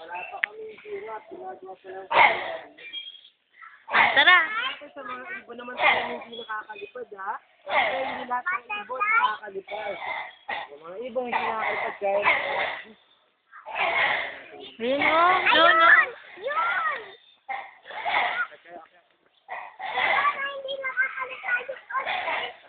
Wala pa kami hirap. Ginagawa pa lang. Tara. Kasi sa mga ibon naman tayo hindi nakakalipad, ha? Kasi hindi lahat ng ibon nakakalipad. Yung mga ibon hindi nakakalipad kahit... Ayun o. Doon o. Yun! Sana hindi nakakalipad yung ostrich.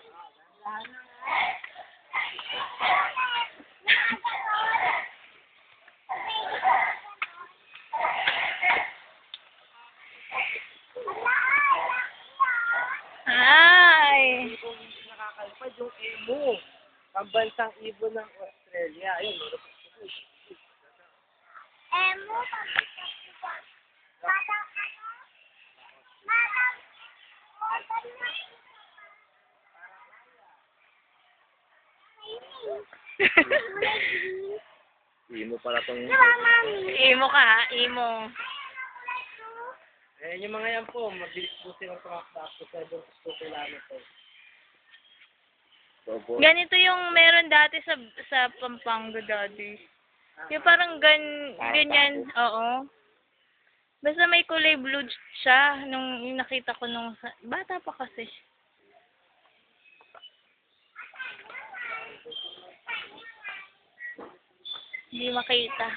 Ay. Ibon hindi nakakalipad yung emu. Pambansang ibon ng Australia. Ayun, meron pa ito. Emu, Madam, Imo pala tong... Imo ka ha. Imo. Eh, yung mga yan po, mabilis po silang tumakta up to 7 kilometers. So, po. Ganito yung meron dati sa Pampanga dati. Yung parang ganyan. Oo. Basta may kulay blue siya nung yung nakita ko nung bata pa kasi. Hindi makita.